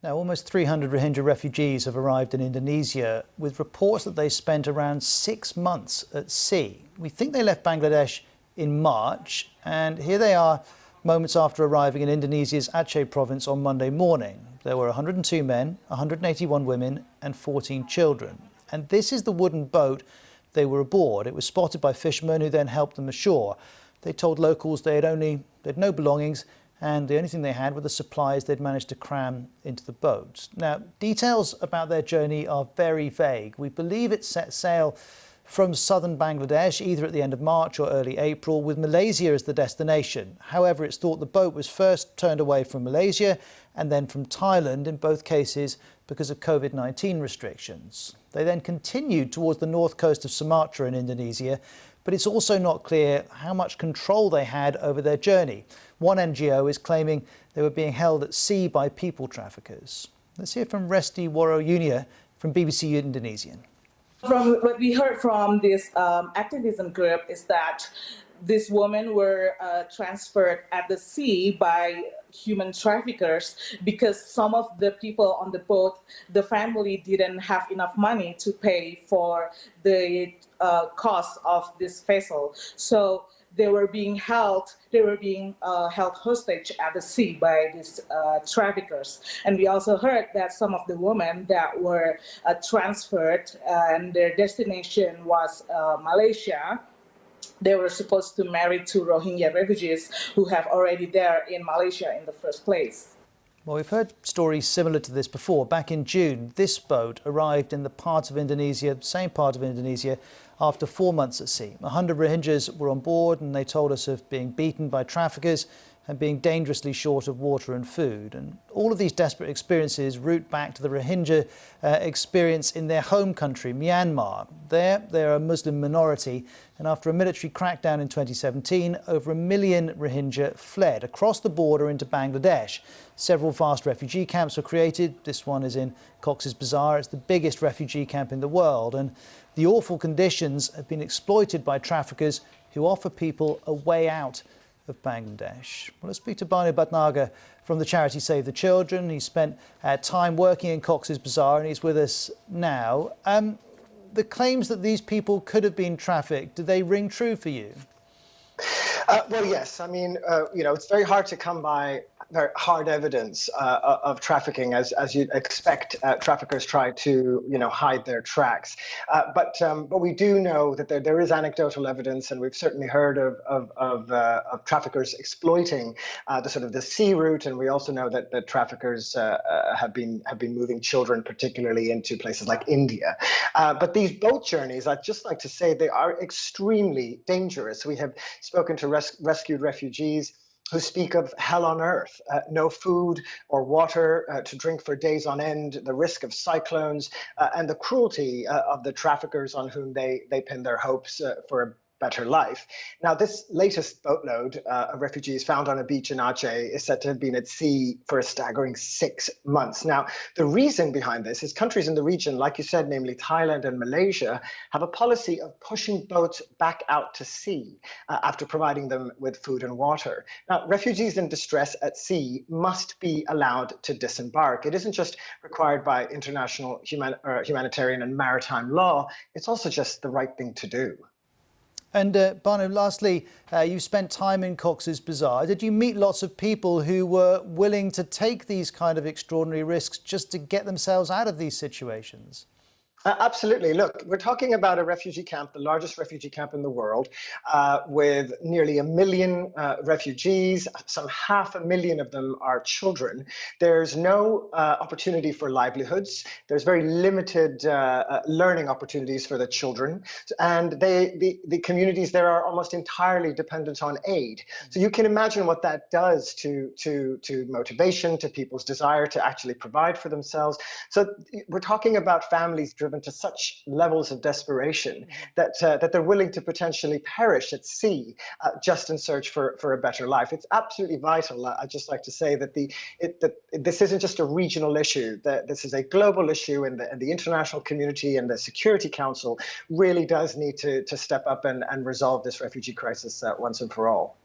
Now, almost 300 Rohingya refugees have arrived in Indonesia, with reports that they spent around 6 months at sea. We think they left Bangladesh in March, and here they are moments after arriving in Indonesia's Aceh province on Monday morning. There were 102 men, 181 women and 14 children. And this is the wooden boat they were aboard. It was spotted by fishermen who then helped them ashore. They told locals they had no belongings, and the only thing they had were the supplies they'd managed to cram into the boat. Now, details about their journey are very vague. We believe it set sail from southern Bangladesh, either at the end of March or early April, with Malaysia as the destination. However, it's thought the boat was first turned away from Malaysia and then from Thailand, in both cases because of COVID-19 restrictions. They then continued towards the north coast of Sumatra in Indonesia, but it's also not clear how much control they had over their journey. One NGO is claiming they were being held at sea by people traffickers. Let's hear from Resti Waroyunia from BBC Indonesian. From what we heard from this activism group is that these women were transferred at the sea by human traffickers because some of the people on the boat, the family didn't have enough money to pay for the cost of this vessel. So they were being held hostage at the sea by these traffickers. And we also heard that some of the women that were transferred and their destination was Malaysia. They were supposed to marry two Rohingya refugees who have already there in Malaysia in the first place. Well, we've heard stories similar to this before. Back in June, this boat arrived in the part of Indonesia, same part of Indonesia, after 4 months at sea. 100 Rohingyas were on board, and they told us of being beaten by traffickers and being dangerously short of water and food. And all of these desperate experiences root back to the Rohingya experience in their home country, Myanmar. They're a Muslim minority, and after a military crackdown in 2017, over 1 million Rohingya fled across the border into Bangladesh. Several vast refugee camps were created. This one is in Cox's Bazar. It's the biggest refugee camp in the world, and the awful conditions have been exploited by traffickers who offer people a way out of Bangladesh. Well, let's speak to Banu Bhatnagar from the charity Save the Children. He spent time working in Cox's Bazar, and he's with us now. The claims that these people could have been trafficked, do they ring true for you? Well, yes. I mean, it's very hard to come by very hard evidence of trafficking, as you'd expect. Traffickers try to, hide their tracks. But we do know that there is anecdotal evidence, and we've certainly heard of traffickers exploiting the sea route. And we also know that the traffickers have been moving children, particularly into places like India. But these boat journeys, I'd just like to say, they are extremely dangerous. We have spoken to rescued refugees who speak of hell on earth, no food or water to drink for days on end, the risk of cyclones, and the cruelty of the traffickers on whom they pin their hopes for a better life. Now, this latest boatload of refugees found on a beach in Aceh is said to have been at sea for a staggering 6 months. Now, the reason behind this is countries in the region, like you said, namely Thailand and Malaysia, have a policy of pushing boats back out to sea after providing them with food and water. Now, refugees in distress at sea must be allowed to disembark. It isn't just required by international humanitarian and maritime law, it's also just the right thing to do. And Banu, lastly, you spent time in Cox's Bazar. Did you meet lots of people who were willing to take these kind of extraordinary risks just to get themselves out of these situations? Absolutely. Look, we're talking about a refugee camp, the largest refugee camp in the world, with nearly 1 million refugees. Some 500,000 of them are children. There's no opportunity for livelihoods. There's very limited learning opportunities for the children. And the communities there are almost entirely dependent on aid. So you can imagine what that does to motivation, to people's desire to actually provide for themselves. So we're talking about families driven to such levels of desperation that they're willing to potentially perish at sea just in search for a better life. It's absolutely vital. I'd just like to say that this isn't just a regional issue. That this is a global issue, and the international community and the Security Council really does need to step up and resolve this refugee crisis once and for all.